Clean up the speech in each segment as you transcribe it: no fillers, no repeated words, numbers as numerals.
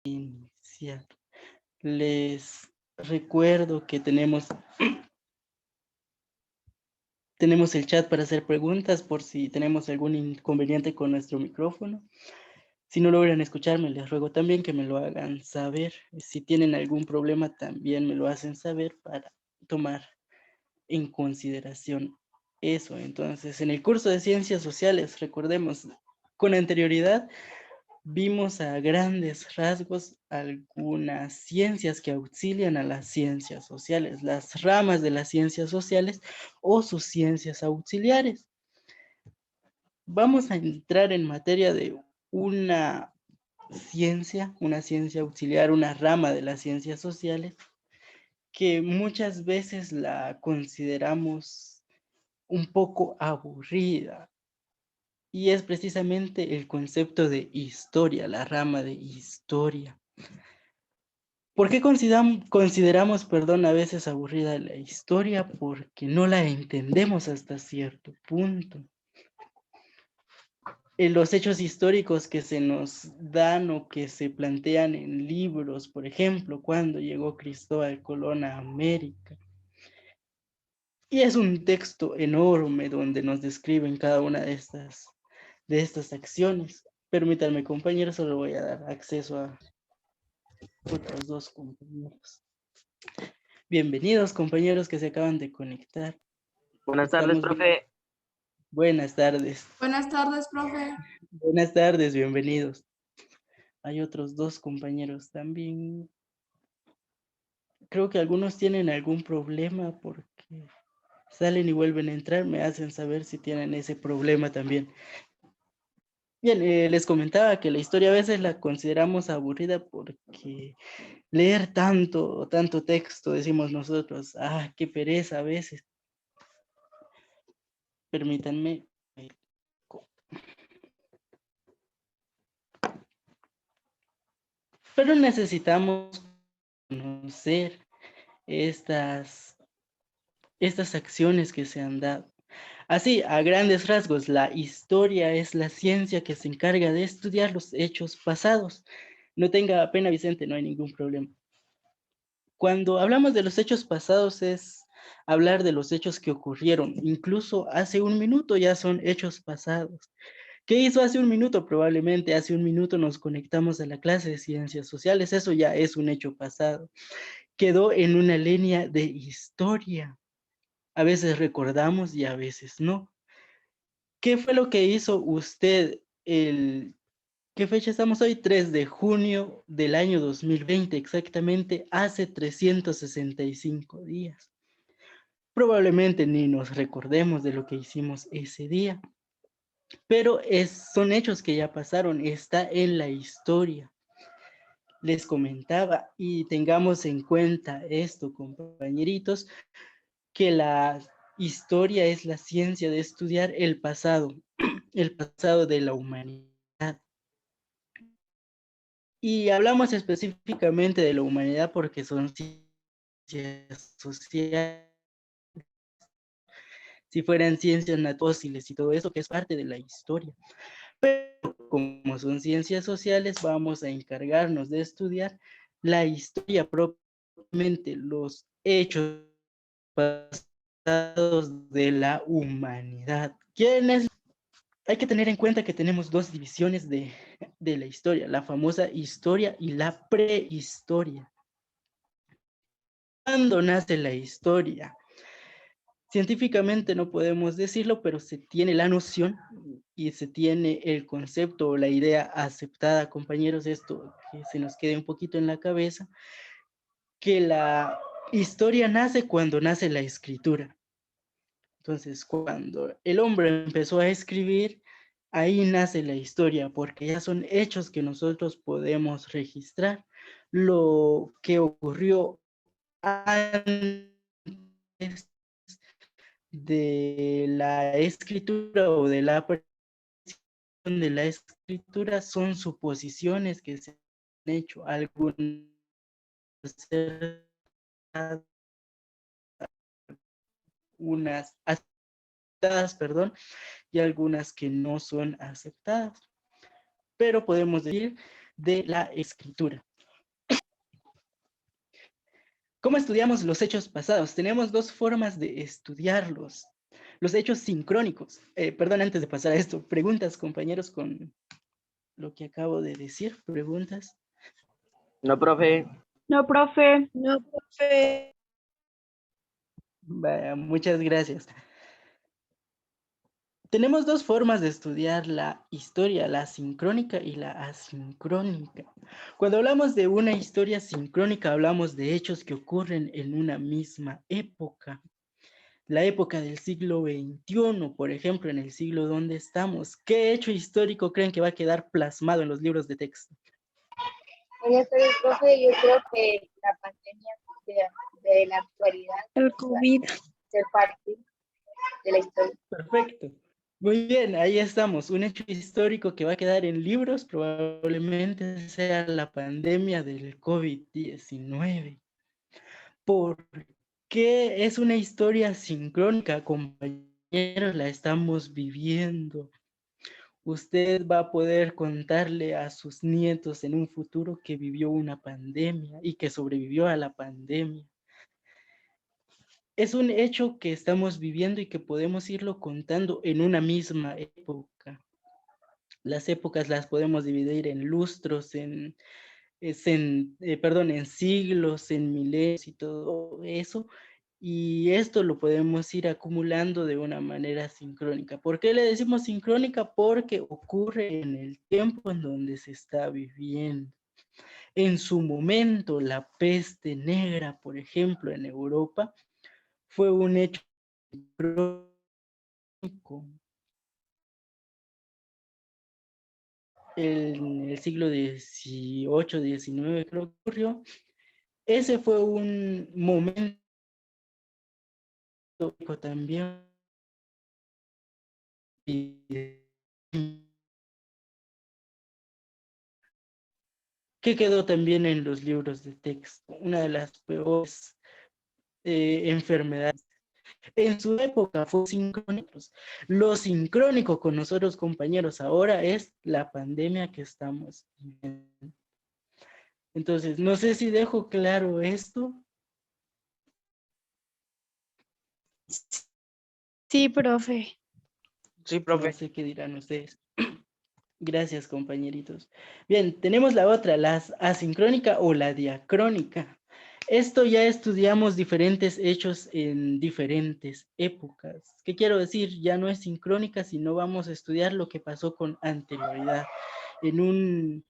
iniciar. Les recuerdo que tenemos el chat para hacer preguntas por si tenemos algún inconveniente con nuestro micrófono. Si no logran escucharme, les ruego también que me lo hagan saber. Si tienen algún problema, también me lo hacen saber para tomar en consideración eso. Entonces, en el curso de Ciencias Sociales, recordemos, con anterioridad vimos a grandes rasgos algunas ciencias que auxilian a las ciencias sociales, las ramas de las ciencias sociales o sus ciencias auxiliares. Vamos a entrar en materia de una ciencia auxiliar, una rama de las ciencias sociales, que muchas veces la consideramos un poco aburrida, y es precisamente el concepto de historia, la rama de historia. ¿Por qué consideramos, a veces aburrida la historia? Porque no la entendemos hasta cierto punto. Los hechos históricos que se nos dan o que se plantean en libros, por ejemplo, cuando llegó Cristóbal Colón a América. Y es un texto enorme donde nos describen cada una de estas acciones. Permítanme, compañeros, solo voy a dar acceso a otros dos compañeros. Bienvenidos, compañeros que se acaban de conectar. Buenas tardes, profe. Buenas tardes. Buenas tardes, profe. Buenas tardes, bienvenidos. Hay otros dos compañeros también. Creo que algunos tienen algún problema porque salen y vuelven a entrar. Me hacen saber si tienen ese problema también. Bien, les comentaba que la historia a veces la consideramos aburrida porque leer tanto texto, decimos nosotros, qué pereza a veces. Permítanme. Pero necesitamos conocer estas acciones que se han dado. Así, a grandes rasgos, la historia es la ciencia que se encarga de estudiar los hechos pasados. No tenga pena, Vicente, no hay ningún problema. Cuando hablamos de los hechos pasados es hablar de los hechos que ocurrieron. Incluso hace un minuto ya son hechos pasados. ¿Qué hizo hace un minuto? Probablemente hace un minuto nos conectamos a la clase de ciencias sociales. Eso ya es un hecho pasado. Quedó en una línea de historia. A veces recordamos y a veces no. ¿Qué fue lo que hizo usted ¿qué fecha estamos hoy? 3 de junio del año 2020, exactamente hace 365 días. Probablemente ni nos recordemos de lo que hicimos ese día, pero son hechos que ya pasaron, está en la historia. Les comentaba, y tengamos en cuenta esto, compañeritos, que la historia es la ciencia de estudiar el pasado de la humanidad. Y hablamos específicamente de la humanidad porque son ciencias sociales. Si fueran ciencias naturales y todo eso, que es parte de la historia. Pero como son ciencias sociales, vamos a encargarnos de estudiar la historia propiamente, los hechos pasados de la humanidad. Hay que tener en cuenta que tenemos dos divisiones de la historia, la famosa historia y la prehistoria. ¿Cuándo nace la historia? Científicamente no podemos decirlo, pero se tiene la noción y se tiene el concepto o la idea aceptada, compañeros, esto que se nos quede un poquito en la cabeza, que la historia nace cuando nace la escritura. Entonces, cuando el hombre empezó a escribir, ahí nace la historia, porque ya son hechos que nosotros podemos registrar. Lo que ocurrió antes de la escritura o de la aparición de la escritura son suposiciones que se han hecho, algunas aceptadas, y algunas que no son aceptadas. Pero podemos decir de la escritura. ¿Cómo estudiamos los hechos pasados? Tenemos dos formas de estudiarlos. Los hechos sincrónicos. Perdón, antes de pasar a esto, preguntas, compañeros, con lo que acabo de decir. Preguntas. No, profe. No, profe. No, profe. Vaya, muchas gracias. Tenemos dos formas de estudiar la historia, la sincrónica y la asincrónica. Cuando hablamos de una historia sincrónica, hablamos de hechos que ocurren en una misma época. La época del siglo XXI, por ejemplo, en el siglo donde estamos. ¿Qué hecho histórico creen que va a quedar plasmado en los libros de texto? Buenas tardes, profe. Yo creo que la pandemia de la actualidad El COVID. ser parte de la historia. Perfecto. Muy bien, ahí estamos. Un hecho histórico que va a quedar en libros probablemente sea la pandemia del COVID-19. ¿Por qué es una historia sincrónica, compañeros? La estamos viviendo. Usted va a poder contarle a sus nietos en un futuro que vivió una pandemia y que sobrevivió a la pandemia. Es un hecho que estamos viviendo y que podemos irlo contando en una misma época. Las épocas las podemos dividir en lustros, en siglos, en milenios y todo eso. Y esto lo podemos ir acumulando de una manera sincrónica. ¿Por qué le decimos sincrónica? Porque ocurre en el tiempo en donde se está viviendo. En su momento, la peste negra, por ejemplo, en Europa, fue un hecho sincrónico. En el siglo XVIII, XIX creo que ocurrió. Ese fue un momento también que quedó también en los libros de texto, una de las peores enfermedades. En su época fue sincrónicos. Lo sincrónico con nosotros, compañeros, ahora es la pandemia que estamos viviendo. Entonces, no sé si dejo claro esto. Sí, profe. Sí, No profe. sé qué dirán ustedes. Gracias, compañeritos. Bien, tenemos la otra, la asincrónica o la diacrónica. Esto ya estudiamos diferentes hechos en diferentes épocas. ¿Qué quiero decir? Ya no es sincrónica, sino vamos a estudiar lo que pasó con anterioridad, en un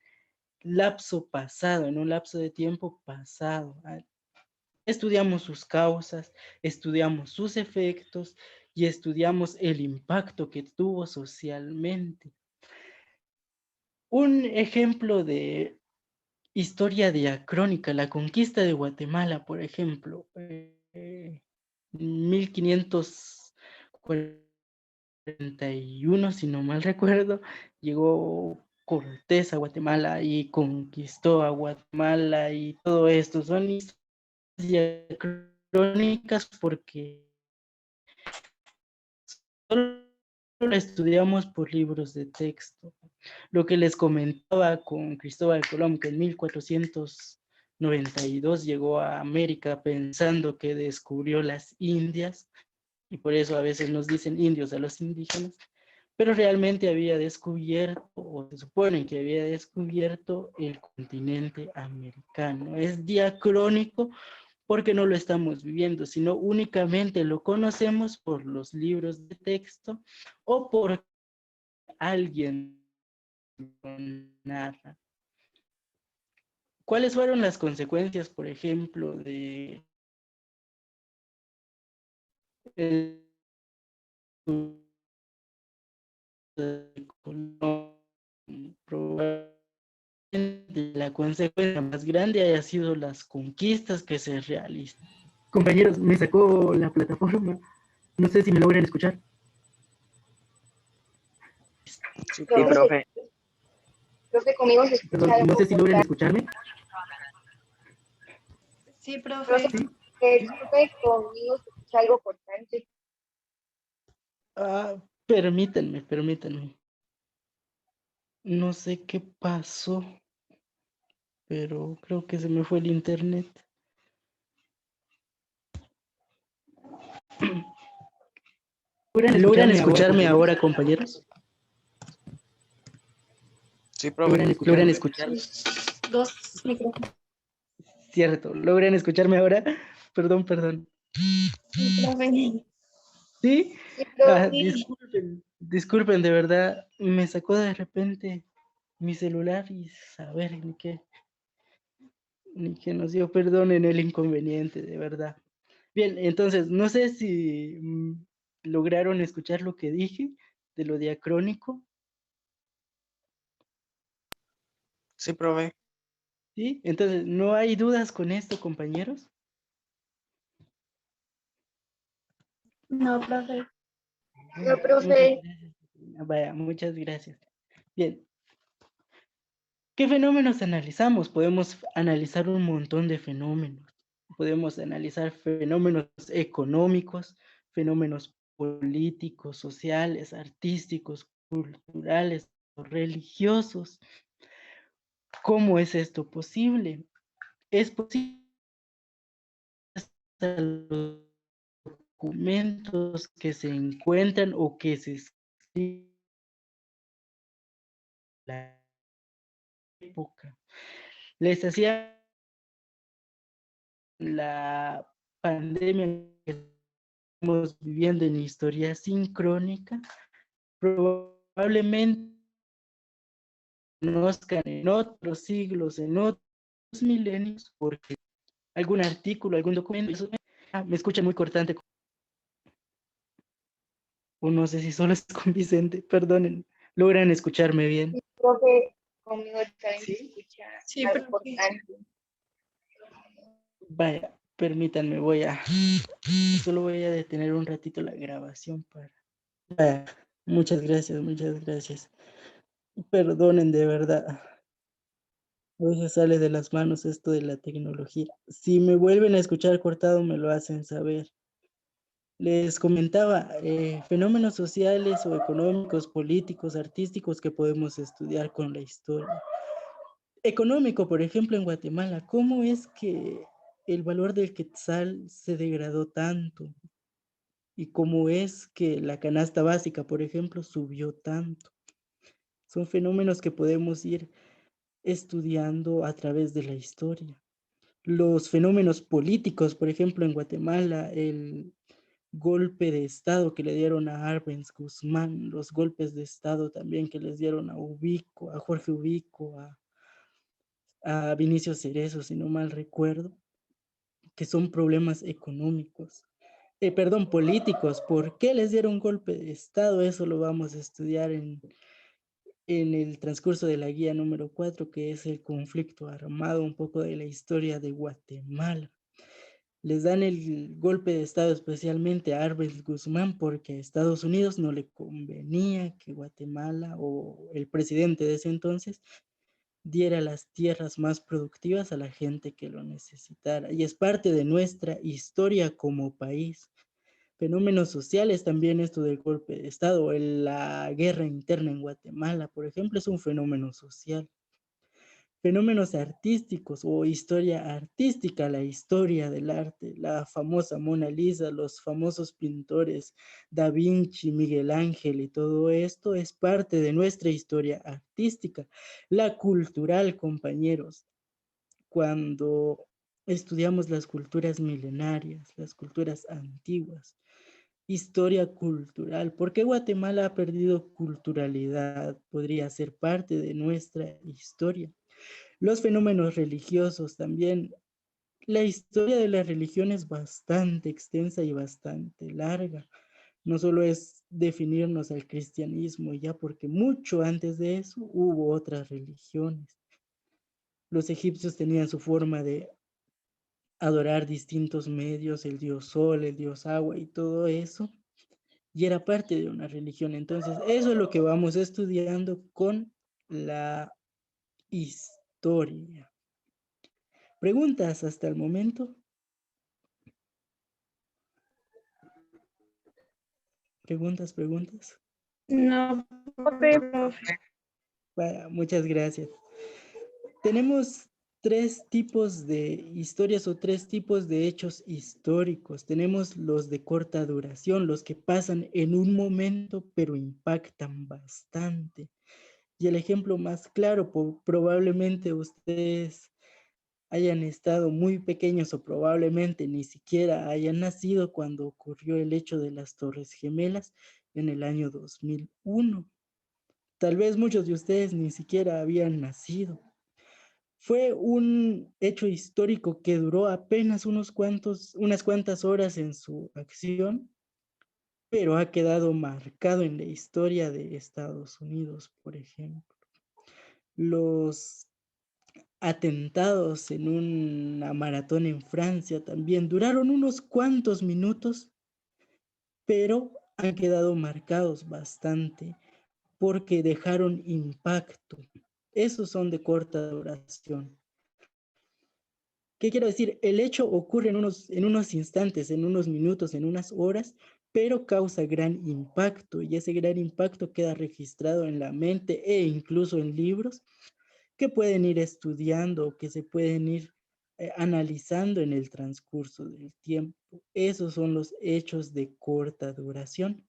lapso pasado, en un lapso de tiempo pasado. Estudiamos sus causas, estudiamos sus efectos y estudiamos el impacto que tuvo socialmente. Un ejemplo de historia diacrónica, la conquista de Guatemala, por ejemplo, 1541, si no mal recuerdo, llegó Cortés a Guatemala y conquistó a Guatemala y todo esto. Son historias diacrónicas porque solo la estudiamos por libros de texto. Lo que les comentaba con Cristóbal Colón, que en 1492 llegó a América pensando que descubrió las Indias, y por eso a veces nos dicen indios a los indígenas, pero realmente había descubierto, o se supone que había descubierto el continente americano. Es diacrónico porque no lo estamos viviendo, sino únicamente lo conocemos por los libros de texto o por alguien lo narra. ¿Cuáles fueron las consecuencias, por ejemplo, de probablemente la consecuencia más grande haya sido las conquistas que se realizan? Compañeros, me sacó la plataforma. No sé si me logran escuchar. Sí, Profe, profe. profe, conmigo se escucha Perdón, algo no sé si logran cortante. escucharme. Sí, profe. Profe, disculpe, conmigo se escucha algo cortante. Permítanme. No sé qué pasó, pero creo que se me fue el internet. ¿Logran escucharme ahora, compañeros? Sí, profe. ¿Logran escucharme? Dos micrófonos. Cierto, ¿logran escucharme ahora? Perdón. Sí, profe. ¿Sí? Sí, profe. Disculpen, de verdad, me sacó de repente mi celular y saber ni que nos dio, perdonen el inconveniente, de verdad. Bien, entonces, no sé si lograron escuchar lo que dije de lo diacrónico, Sí, profe. ¿sí? Entonces, ¿no hay dudas con esto, compañeros? No, profe. No, Muchas profe. gracias. Vaya, muchas gracias. Bien, ¿qué fenómenos analizamos? Podemos analizar un montón de fenómenos. Podemos analizar fenómenos económicos, fenómenos políticos, sociales, artísticos, culturales, religiosos. ¿Cómo es esto posible? Es posible hasta los documentos que se encuentran o que se escriben en la época. Les hacía la pandemia que estamos viviendo en historia sincrónica, probablemente conozcan en otros siglos, en otros milenios, porque algún artículo, algún documento, me escuchan muy cortante, o no sé si solo es con Vicente, perdonen, logran escucharme bien. Profe, conmigo también se ¿Sí? escucha Sí, algo profe. cortante. Vaya, permítanme, solo voy a detener un ratito la grabación para... Vaya, muchas gracias. Perdonen de verdad. A veces sale de las manos esto de la tecnología. Si me vuelven a escuchar cortado, me lo hacen saber. Les comentaba fenómenos sociales o económicos, políticos, artísticos que podemos estudiar con la historia. Económico, por ejemplo, en Guatemala, ¿cómo es que el valor del quetzal se degradó tanto? ¿Y cómo es que la canasta básica, por ejemplo, subió tanto? Son fenómenos que podemos ir estudiando a través de la historia. Los fenómenos políticos, por ejemplo, en Guatemala, el golpe de Estado que le dieron a Arbenz Guzmán, los golpes de Estado también que les dieron a Ubico, a Jorge Ubico, a Vinicio Cerezo, si no mal recuerdo, que son problemas económicos. Perdón, políticos. ¿Por qué les dieron golpe de Estado? Eso lo vamos a estudiar en el transcurso de la guía número 4, que es el conflicto armado, un poco de la historia de Guatemala. Les dan el golpe de Estado especialmente a Arbenz Guzmán porque a Estados Unidos no le convenía que Guatemala o el presidente de ese entonces diera las tierras más productivas a la gente que lo necesitara. Y es parte de nuestra historia como país. Fenómenos sociales también esto del golpe de Estado, la guerra interna en Guatemala, por ejemplo, es un fenómeno social. Fenómenos artísticos o historia artística, la historia del arte, la famosa Mona Lisa, los famosos pintores Da Vinci, Miguel Ángel y todo esto es parte de nuestra historia artística. La cultural, compañeros, cuando estudiamos las culturas milenarias, las culturas antiguas, historia cultural. ¿Por qué Guatemala ha perdido culturalidad? Podría ser parte de nuestra historia. Los fenómenos religiosos también. La historia de la religión es bastante extensa y bastante larga. No solo es definirnos al cristianismo ya, porque mucho antes de eso hubo otras religiones. Los egipcios tenían su forma de adorar distintos medios, el dios sol, el dios agua y todo eso, y era parte de una religión. Entonces, eso es lo que vamos estudiando con la historia. ¿Preguntas hasta el momento? ¿Preguntas? No, profe. Muchas gracias. Tenemos tres tipos de historias o tres tipos de hechos históricos. Tenemos los de corta duración, los que pasan en un momento pero impactan bastante. Y el ejemplo más claro, probablemente ustedes hayan estado muy pequeños o probablemente ni siquiera hayan nacido cuando ocurrió el hecho de las Torres Gemelas en el año 2001. Tal vez muchos de ustedes ni siquiera habían nacido. Fue un hecho histórico que duró apenas unas cuantas horas en su acción, pero ha quedado marcado en la historia de Estados Unidos, por ejemplo. Los atentados en una maratón en Francia también duraron unos cuantos minutos, pero han quedado marcados bastante porque dejaron impacto. Esos son de corta duración. ¿Qué quiero decir? El hecho ocurre en unos instantes, en unos minutos, en unas horas, pero causa gran impacto y ese gran impacto queda registrado en la mente e incluso en libros que pueden ir estudiando, que se pueden ir analizando en el transcurso del tiempo. Esos son los hechos de corta duración.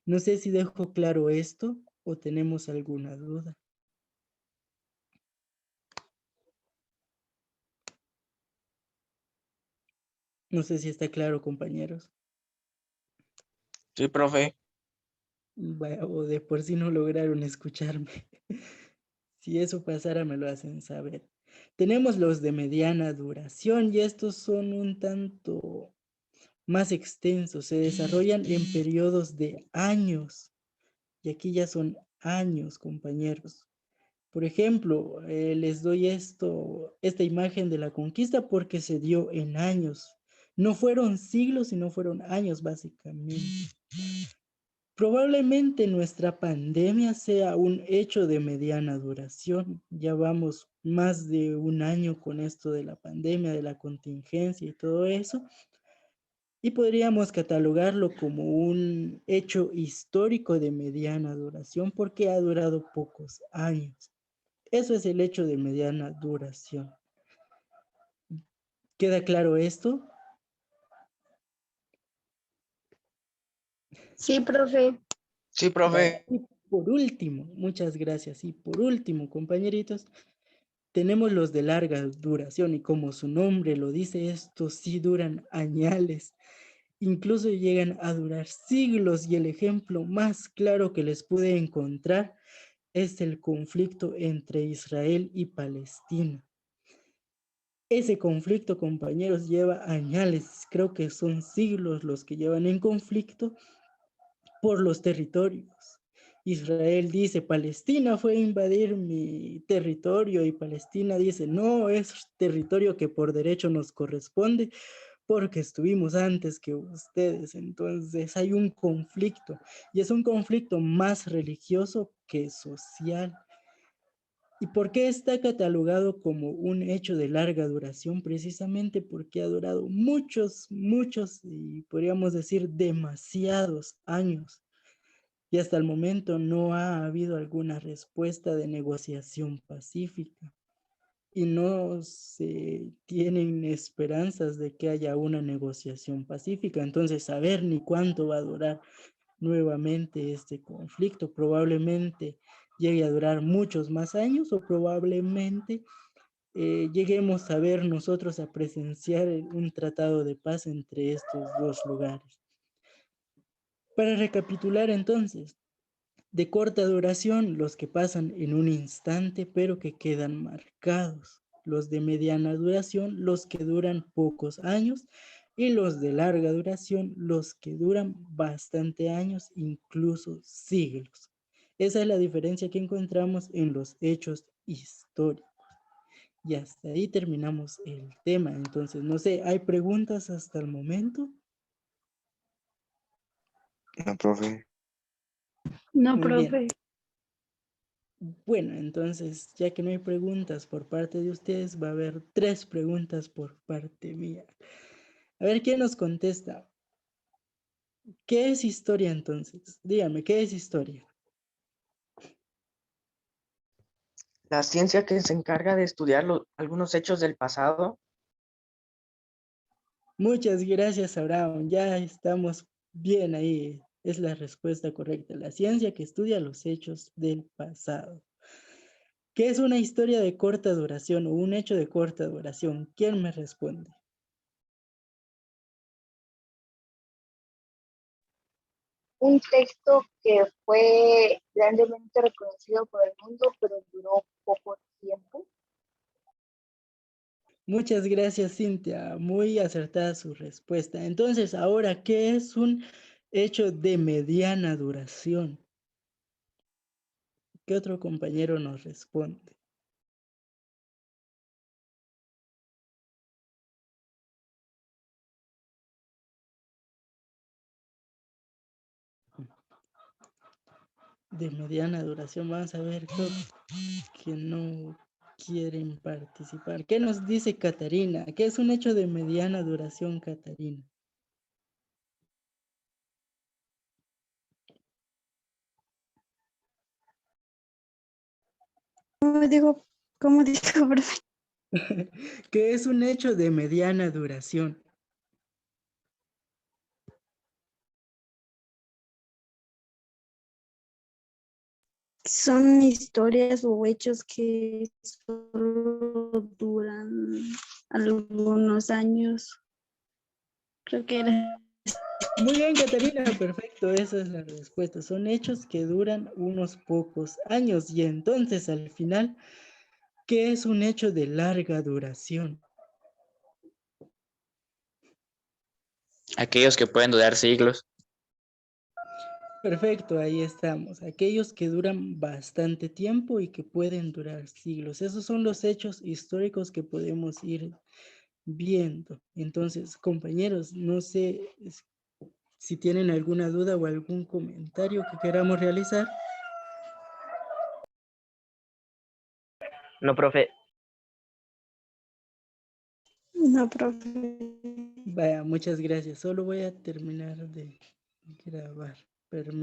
No sé si dejo claro esto o tenemos alguna duda. No sé si está claro, compañeros. Sí, profe. O de por sí no lograron escucharme. Si eso pasara, me lo hacen saber. Tenemos los de mediana duración y estos son un tanto más extensos, se desarrollan en periodos de años. Y aquí ya son años, compañeros. Por ejemplo, les doy esta imagen de la conquista porque se dio en años. No fueron siglos, sino fueron años, básicamente. Probablemente nuestra pandemia sea un hecho de mediana duración. Ya vamos más de un año con esto de la pandemia, de la contingencia y todo eso. Y podríamos catalogarlo como un hecho histórico de mediana duración porque ha durado pocos años. Eso es el hecho de mediana duración. ¿Queda claro esto? Sí, profe. Sí, Vaya. profe. Y por último, muchas gracias. Y por último, compañeritos, tenemos los de larga duración y como su nombre lo dice, estos sí duran añales. Incluso llegan a durar siglos y el ejemplo más claro que les pude encontrar es el conflicto entre Israel y Palestina. Ese conflicto, compañeros, lleva añales, creo que son siglos los que llevan en conflicto por los territorios. Israel dice, Palestina fue a invadir mi territorio y Palestina dice, no, es territorio que por derecho nos corresponde porque estuvimos antes que ustedes. Entonces hay un conflicto y es un conflicto más religioso que social. ¿Y por qué está catalogado como un hecho de larga duración? Precisamente porque ha durado muchos, y podríamos decir demasiados años. Y hasta el momento no ha habido alguna respuesta de negociación pacífica. Y no se tienen esperanzas de que haya una negociación pacífica. Entonces, saber ni cuánto va a durar nuevamente este conflicto. Probablemente llegue a durar muchos más años o probablemente lleguemos a ver nosotros a presenciar un tratado de paz entre estos dos lugares. Para recapitular entonces, de corta duración, los que pasan en un instante, pero que quedan marcados. Los de mediana duración, los que duran pocos años. Y los de larga duración, los que duran bastante años, incluso siglos. Esa es la diferencia que encontramos en los hechos históricos. Y hasta ahí terminamos el tema. Entonces, no sé, ¿hay preguntas hasta el momento? No, profe. No, Muy bien. profe. Bueno, entonces, ya que no hay preguntas por parte de ustedes, va a haber 3 preguntas por parte mía. A ver, ¿quién nos contesta? ¿Qué es historia entonces? Dígame, ¿qué es historia? La ciencia que se encarga de estudiar algunos hechos del pasado. Muchas gracias, Abraham. Ya estamos bien ahí. Es la respuesta correcta. La ciencia que estudia los hechos del pasado. ¿Qué es una historia de corta duración o un hecho de corta duración? ¿Quién me responde? Un texto que fue grandemente reconocido por el mundo, pero duró poco tiempo. Muchas gracias, Cintia. Muy acertada su respuesta. Entonces, ahora, ¿qué es un hecho de mediana duración? ¿Qué otro compañero nos responde? De mediana duración, vamos a ver, creo que no quieren participar. ¿Qué nos dice Catarina? ¿Qué es un hecho de mediana duración, Catarina? ¿Cómo dijo, profe? ¿Qué es un hecho de mediana duración? Son historias o hechos que solo duran algunos años. Creo que era. Muy bien, Catarina, perfecto, esa es la respuesta. Son hechos que duran unos pocos años y entonces al final, ¿qué es un hecho de larga duración? Aquellos que pueden durar siglos. Perfecto, ahí estamos. Aquellos que duran bastante tiempo y que pueden durar siglos. Esos son los hechos históricos que podemos ir viendo. Entonces, compañeros, no sé si tienen alguna duda o algún comentario que queramos realizar. No, profe. No, profe. Vaya, muchas gracias. Solo voy a terminar de grabar. Permítanme.